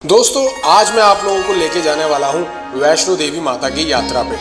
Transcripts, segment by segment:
दोस्तों आज मैं आप लोगों को लेके जाने वाला हूँ वैष्णो देवी माता की यात्रा पे।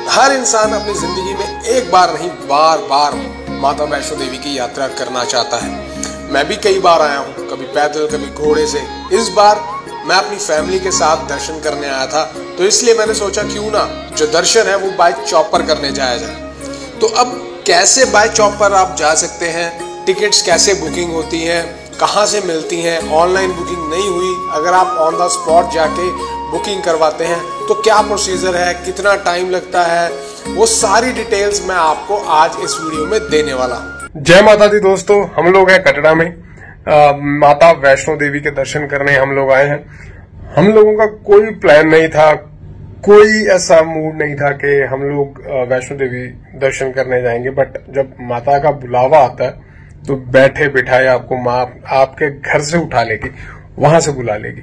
हर इंसान अपनी जिंदगी में एक बार नहीं बार बार माता वैष्णो देवी की यात्रा करना चाहता है। मैं भी कई बार आया हूँ, कभी पैदल कभी घोड़े से। इस बार मैं अपनी फैमिली के साथ दर्शन करने आया था, तो इसलिए मैंने सोचा क्यों ना जो दर्शन है वो बाय चॉपर करने जाया जाए। तो अब कैसे बाय चॉपर आप जा सकते हैं, टिकट्स कैसे बुकिंग होती हैं, कहाँ से मिलती हैं, ऑनलाइन बुकिंग नहीं हुई, अगर आप ऑन द स्पॉट जाके बुकिंग करवाते हैं तो क्या प्रोसीजर है, कितना टाइम लगता है, वो सारी डिटेल्स मैं आपको आज इस वीडियो में देने वाला हूँ। जय माता दी दोस्तों, हम लोग हैं कटरा में माता वैष्णो देवी के दर्शन करने हम लोग आए हैं। हम लोगों का कोई प्लान नहीं था, कोई ऐसा मूड नहीं था कि हम लोग वैष्णो देवी दर्शन करने जाएंगे, बट जब माता का बुलावा आता है तो बैठे बिठाए आपको माँ आपके घर से उठा लेगी, वहां से बुला लेगी।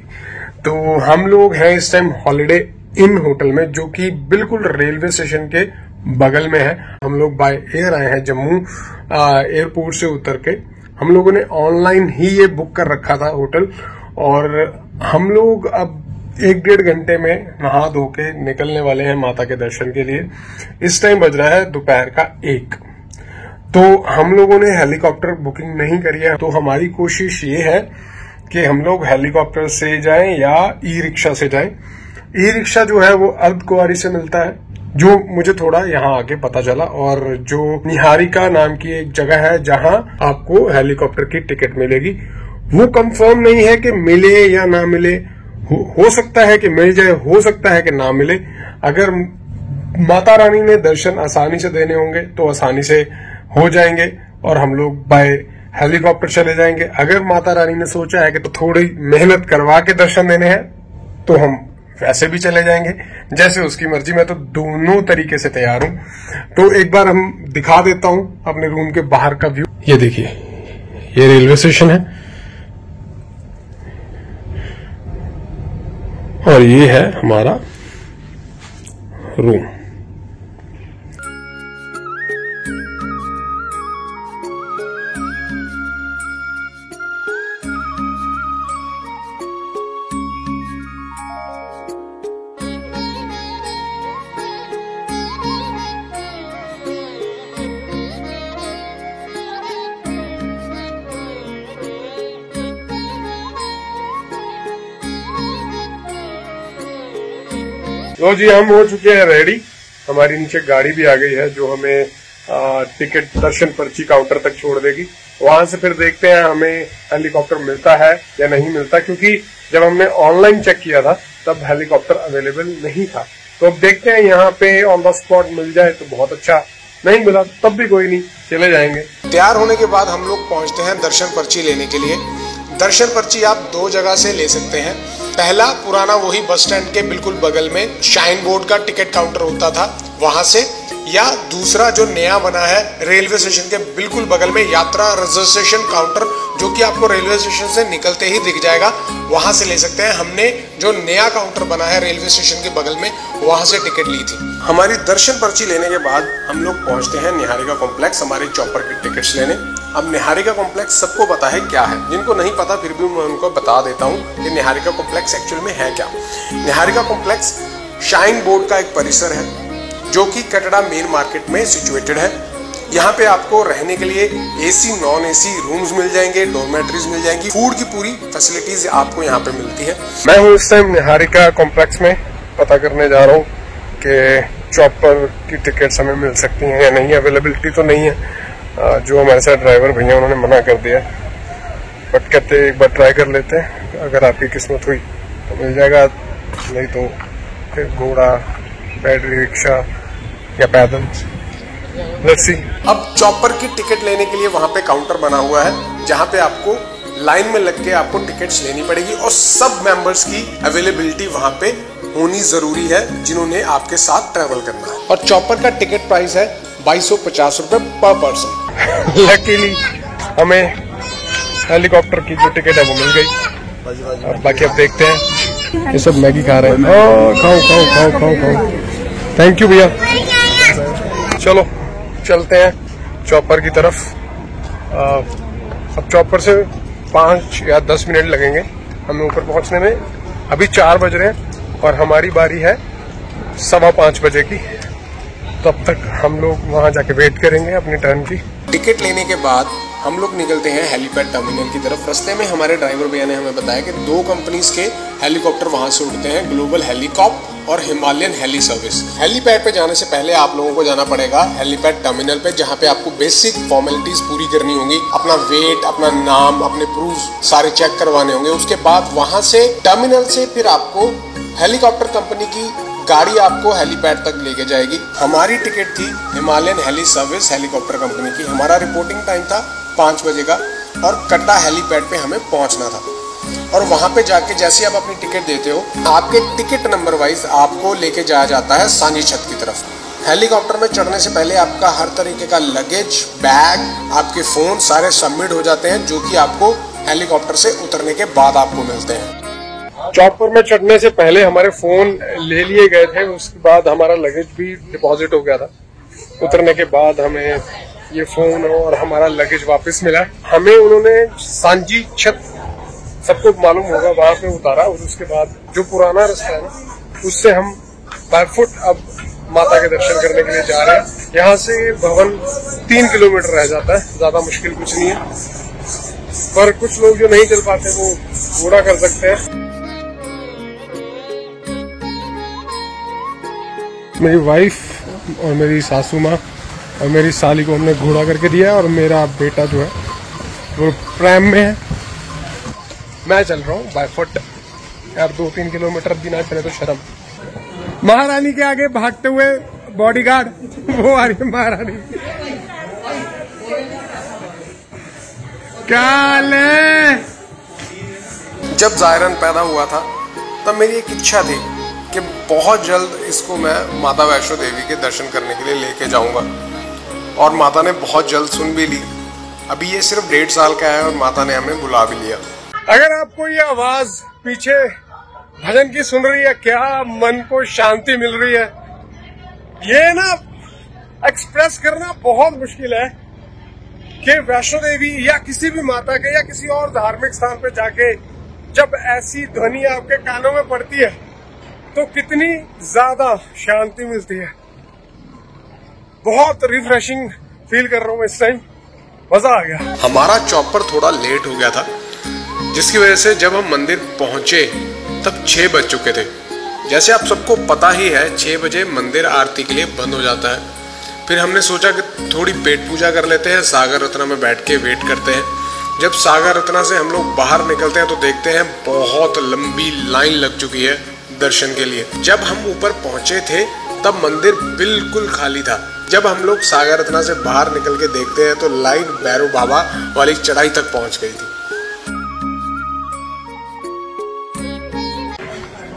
तो हम लोग हैं इस टाइम हॉलिडे इन होटल में, जो कि बिल्कुल रेलवे स्टेशन के बगल में है। हम लोग बाय एयर आए हैं जम्मू एयरपोर्ट से उतर के। हम लोगों ने ऑनलाइन ही ये बुक कर रखा था होटल, और हम लोग अब 1-1.5 घंटे में नहा धो के निकलने वाले हैं माता के दर्शन के लिए। इस टाइम बज रहा है दोपहर का 1। तो हम लोगों ने हेलीकॉप्टर बुकिंग नहीं करी है, तो हमारी कोशिश ये है कि हम लोग हेलीकॉप्टर से जाएं या ई रिक्शा से जाएं। ई रिक्शा जो है वो अर्धकुंवारी से मिलता है, जो मुझे थोड़ा यहाँ आके पता चला, और जो निहारिका नाम की एक जगह है जहां आपको हेलीकॉप्टर की टिकट मिलेगी। वो कंफर्म नहीं है कि मिले या ना मिले, हो सकता है कि मिल जाए, हो सकता है कि ना मिले। अगर माता रानी ने दर्शन आसानी से देने होंगे तो आसानी से हो जाएंगे और हम लोग बाय हेलीकॉप्टर चले जाएंगे। अगर माता रानी ने सोचा है कि तो थोड़ी मेहनत करवा के दर्शन देने हैं तो हम वैसे भी चले जाएंगे, जैसे उसकी मर्जी। मैं तो दोनों तरीके से तैयार हूं। तो एक बार हम दिखा देता हूं अपने रूम के बाहर का व्यू। ये देखिए, ये रेलवे स्टेशन है और ये है हमारा रूम। तो जी हम हो चुके हैं रेडी। हमारी नीचे गाड़ी भी आ गई है जो हमें टिकट दर्शन पर्ची काउंटर तक छोड़ देगी। वहां से फिर देखते हैं हमें हेलीकॉप्टर मिलता है या नहीं मिलता, क्योंकि जब हमने ऑनलाइन चेक किया था तब हेलीकॉप्टर अवेलेबल नहीं था। तो अब देखते हैं यहाँ पे ऑन द स्पॉट मिल जाए तो बहुत अच्छा, नहीं मिला तब भी कोई नहीं, चले जाएंगे। तैयार होने के बाद हम लोग पहुंचते हैं दर्शन पर्ची लेने के लिए। दर्शन पर्ची आप 2 जगह से ले सकते हैं। पहला पुराना वही बस स्टैंड के बिल्कुल बगल में शाइन बोर्ड का टिकट काउंटर होता था, वहां से, या दूसरा जो नया बना है रेलवे स्टेशन के बिल्कुल बगल में यात्रा रजिस्ट्रेशन काउंटर, जो कि आपको रेलवे स्टेशन से निकलते ही दिख जाएगा, वहां से ले सकते हैं। हमने जो नया काउंटर बना है रेलवे स्टेशन के बगल में, वहां से टिकट ली थी। हमारी दर्शन पर्ची लेने के बाद हम लोग पहुंचते हैं निहारिका कॉम्प्लेक्स हमारे चॉपर की टिकट्स लेने। अब निहारिका कॉम्प्लेक्स सबको पता है क्या है, जिनको नहीं पता फिर भी मैं उनको बता देता हूँ कि निहारिका कॉम्प्लेक्स एक्चुअल में है क्या। निहारिका कॉम्प्लेक्स शाइन बोर्ड का एक परिसर है जो कि कटरा मेन मार्केट में सिचुएटेड है। यहाँ पे आपको रहने के लिए एसी नॉन एसी रूम्स मिल जाएंगे, डॉर्मेटरीज मिल जाएंगी, फूड की पूरी फैसिलिटीज आपको यहाँ पे मिलती है। मैं हूँ इस टाइम निहारिका कॉम्प्लेक्स में, पता करने जा रहा हूँ कि चॉपर की टिकट्स हमें मिल सकती हैं या नहीं। अवेलेबिलिटी तो नहीं है, जो हमारे साथ ड्राइवर भैया उन्होंने मना कर दिया, बट कहते एक बार ट्राई कर लेते हैं, अगर आपकी किस्मत हुई तो मिल जाएगा, नहीं तो फिर घोड़ा, बैटरी रिक्शा या पैदल, लेट्स सी। अब चॉपर की टिकट लेने के लिए वहां पे काउंटर बना हुआ है, जहां पे आपको लाइन में लग के आपको टिकट्स लेनी पड़ेगी, और सब मेंबर्स की अवेलेबिलिटी वहां पे होनी जरूरी है जिन्होंने आपके साथ ट्रेवल करना है। और चॉपर का टिकट प्राइस है 2250 रुपए पर पर्सन। लकीली हमें हेलीकॉप्टर की जो टिकट है वो मिल गई। और बाकी अब देखते हैं, ये सब मैगी खा रहे हैं। खाओ खाओ खाओ खाओ खाओ, थैंक यू भैया। चलो चलते हैं चॉपर की तरफ। अब चॉपर से 5 या 10 मिनट लगेंगे हमें ऊपर पहुंचने में। अभी 4 बज रहे हैं और हमारी बारी है 5:15 बजे की। तब तक हम लोग वहां जाके वेट करेंगे अपनी टर्न की। टिकट लेने के बाद हम लोग निकलते हैं हेलीपैड टर्मिनल की तरफ। रास्ते में हमारे ड्राइवर भैया ने हमें बताया कि 2 कंपनीज के हेलीकॉप्टर वहां से उड़ते हैं, ग्लोबल हेलीकॉप्टर और हिमालयन हेली सर्विस। हेलीपैड पे जाने से पहले आप लोगों को जाना पड़ेगा हेलीपैड टर्मिनल पे, जहाँ पे आपको बेसिक फॉर्मेलिटीज पूरी करनी होंगी। अपना वेट, अपना नाम, अपने प्रूफ सारे चेक करवाने होंगे। उसके बाद वहां से टर्मिनल से फिर आपको हेलीकॉप्टर कंपनी की गाड़ी आपको हेलीपैड तक लेके जाएगी। हमारी टिकट थी Himalayan heli service helicopter company की। हमारा रिपोर्टिंग टाइम था 5 बजे का और कटरा हेलीपैड पे हमें पहुंचना था। और वहां पे जाके जैसे आप अपनी टिकट देते हो, आपके टिकट नंबर वाइज आपको लेके जाया जाता है सांझी छत की तरफ। हेलीकॉप्टर में चढ़ने से पहले आपका हर तरीके का लगेज, बैग, आपके फोन सारे सबमिट हो जाते हैं, जो कि आपको हेलीकॉप्टर से उतरने के बाद आपको मिलते हैं। चॉपर में चढ़ने से पहले हमारे फोन ले लिए गए थे, उसके बाद हमारा लगेज भी डिपॉजिट हो गया था। उतरने के बाद हमें ये फोन और हमारा लगेज वापस मिला। हमें उन्होंने सांझी छत, सबको मालूम होगा, वहां पे उतारा। और उसके बाद जो पुराना रास्ता है ना, उससे हम बाय फुट अब माता के दर्शन करने के लिए जा रहे हैं। यहाँ से भवन 3 किलोमीटर रह जाता है, ज्यादा मुश्किल कुछ नहीं है। पर कुछ लोग जो नहीं चल पाते वो घोड़ा कर सकते हैं। मेरी वाइफ और मेरी सासू माँ और मेरी साली को हमने घोड़ा करके दिया है और मेरा बेटा जो है वो प्रैम में है। मैं चल रहा हूँ बाय फुट। यार 2-3 किलोमीटर भी ना चले तो शर्म। महारानी के आगे भागते हुए बॉडीगार्ड, वो आ रही है महारानी। क्या हाल है? जब जायरन पैदा हुआ था तब मेरी एक इच्छा थी कि बहुत जल्द इसको मैं माता वैष्णो देवी के दर्शन करने के लिए लेके जाऊंगा, और माता ने बहुत जल्द सुन भी ली। अभी ये सिर्फ 1.5 साल का है और माता ने हमें बुला भी लिया। अगर आपको ये आवाज पीछे भजन की सुन रही है, क्या मन को शांति मिल रही है। ये ना एक्सप्रेस करना बहुत मुश्किल है कि वैष्णो देवी या किसी भी माता के या किसी और धार्मिक स्थान पे जाके जब ऐसी ध्वनि आपके कानों में पड़ती है तो कितनी ज्यादा शांति मिलती है। बहुत रिफ्रेशिंग फील कर रहा हूँ इस टाइम, मजा आ गया। हमारा चॉपर थोड़ा लेट हो गया था, जिसकी वजह से जब हम मंदिर पहुंचे तब 6 बज चुके थे। जैसे आप सबको पता ही है 6 बजे मंदिर आरती के लिए बंद हो जाता है। फिर हमने सोचा कि थोड़ी पेट पूजा कर लेते हैं, सागर रत्ना में बैठ के वेट करते हैं। जब सागर रत्ना से हम लोग बाहर निकलते हैं तो देखते हैं बहुत लंबी लाइन लग चुकी है दर्शन के लिए। जब हम ऊपर पहुंचे थे तब मंदिर बिल्कुल खाली था। जब हम लोग सागर रत्ना से बाहर निकल के देखते हैं तो लाइन भैरव बाबा वाली चढ़ाई तक पहुंच गई थी।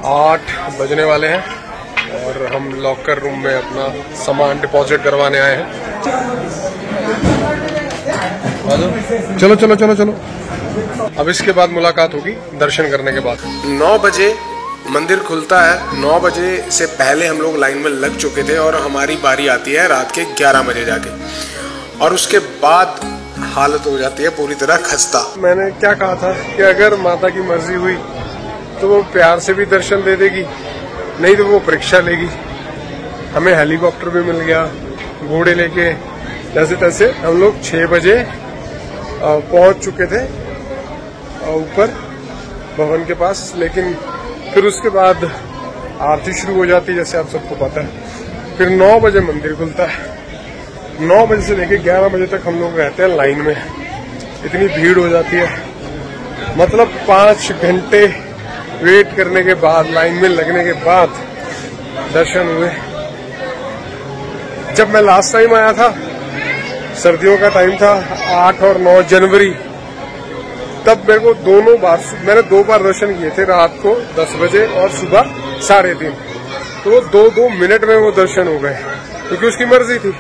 8 बजने वाले हैं और हम लॉकर रूम में अपना सामान डिपॉजिट करवाने आए हैं। चलो चलो चलो चलो। अब इसके बाद मुलाकात होगी दर्शन करने के बाद। 9 बजे मंदिर खुलता है। 9 बजे से पहले हम लोग लाइन में लग चुके थे और हमारी बारी आती है रात के 11 बजे जाके, और उसके बाद हालत हो जाती है पूरी तरह खस्ता। मैंने क्या कहा था कि अगर माता की मर्जी हुई तो वो प्यार से भी दर्शन दे देगी, नहीं तो वो परीक्षा लेगी। हमें हेलीकॉप्टर भी मिल गया, घोड़े लेके जैसे तैसे हम लोग 6 बजे पहुंच चुके थे ऊपर भवन के पास। लेकिन फिर उसके बाद आरती शुरू हो जाती है, जैसे आप सबको पता है। फिर 9 बजे मंदिर खुलता है। 9 बजे से लेके 11 बजे तक हम लोग रहते हैं लाइन में। इतनी भीड़ हो जाती है, मतलब 5 घंटे वेट करने के बाद, लाइन में लगने के बाद दर्शन हुए। जब मैं लास्ट टाइम आया था, सर्दियों का टाइम था, 8 और 9 जनवरी, तब मेरे को मैंने 2 बार दर्शन किए थे, रात को 10 बजे और सुबह 3:30। तो 2-2 मिनट में वो दर्शन हो गए, क्योंकि उसकी मर्जी थी।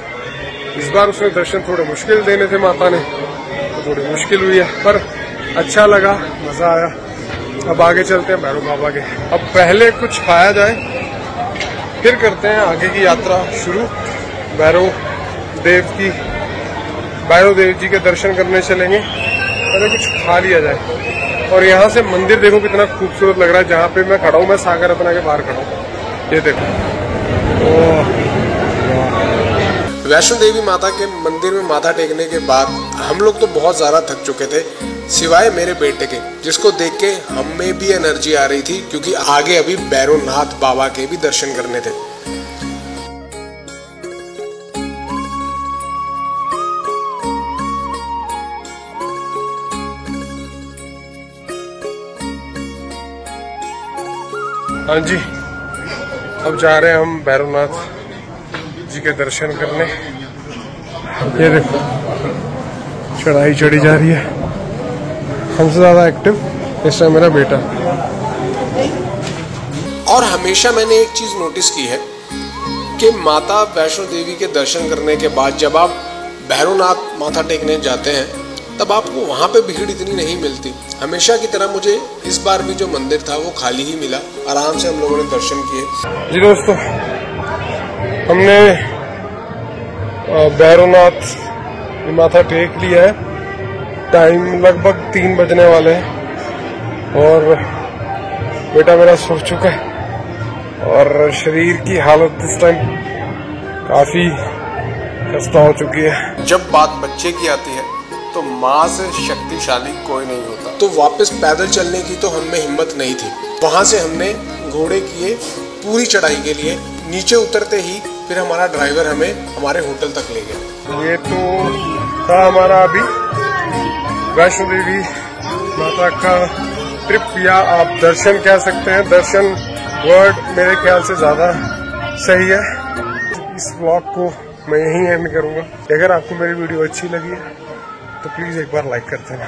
इस बार उसने दर्शन थोड़े मुश्किल देने थे माता ने, तो थोड़ी मुश्किल हुई है, पर अच्छा लगा, मजा आया। अब आगे चलते हैं भैरव बाबा के। अब पहले कुछ खाया जाए, फिर करते हैं आगे की यात्रा शुरू। भैरव देव जी के दर्शन करने चलेंगे, पहले कुछ खा लिया जाए। और यहाँ से मंदिर देखो कितना खूबसूरत लग रहा है। जहाँ पे मैं खड़ा हूँ, मैं सागर रत्ना के बाहर खड़ा हूँ, ये देखो। वैष्णो देवी माता के मंदिर में माथा टेकने के बाद हम लोग तो बहुत ज्यादा थक चुके थे, सिवाय मेरे बेटे के, जिसको देख के हमें भी एनर्जी आ रही थी, क्योंकि आगे अभी भैरवनाथ बाबा के भी दर्शन करने थे। हाँ जी, अब जा रहे हैं हम भैरवनाथ जी के दर्शन करने। ये देखो चढ़ाई चढ़ी जा रही है। हमसे ज्यादा एक्टिव इस टाइम मेरा बेटा। और हमेशा मैंने एक चीज नोटिस की है कि माता वैष्णो देवी के दर्शन करने के बाद जब आप भैरवनाथ माथा टेकने जाते हैं तब आपको वहां पे भीड़ इतनी नहीं मिलती। हमेशा की तरह मुझे इस बार भी जो मंदिर था वो खाली ही मिला। आराम से हम लोगों ने दर्शन किए। जी दोस्तों, हमने भैरवनाथ माथा टेक लिया है। टाइम लगभग 3 बजने वाले हैं और बेटा मेरा सो चुका है और शरीर की हालत इस टाइम काफी खस्ता हो चुकी है। जब बात बच्चे की आती है तो माँ से शक्तिशाली कोई नहीं होता। तो वापस पैदल चलने की तो हमें हिम्मत नहीं थी। वहां से हमने घोड़े किए पूरी चढ़ाई के लिए। नीचे उतरते ही फिर हमारा ड्राइवर हमें हमारे होटल तक ले गया। ये तो था हमारा अभी वैष्णो देवी माता का ट्रिप, या आप दर्शन कह सकते हैं। दर्शन वर्ड मेरे ख्याल से ज्यादा सही है। इस व्लॉग को मैं यहीं एंड करूंगा। अगर आपको मेरी वीडियो अच्छी लगी है तो प्लीज एक बार लाइक कर देना।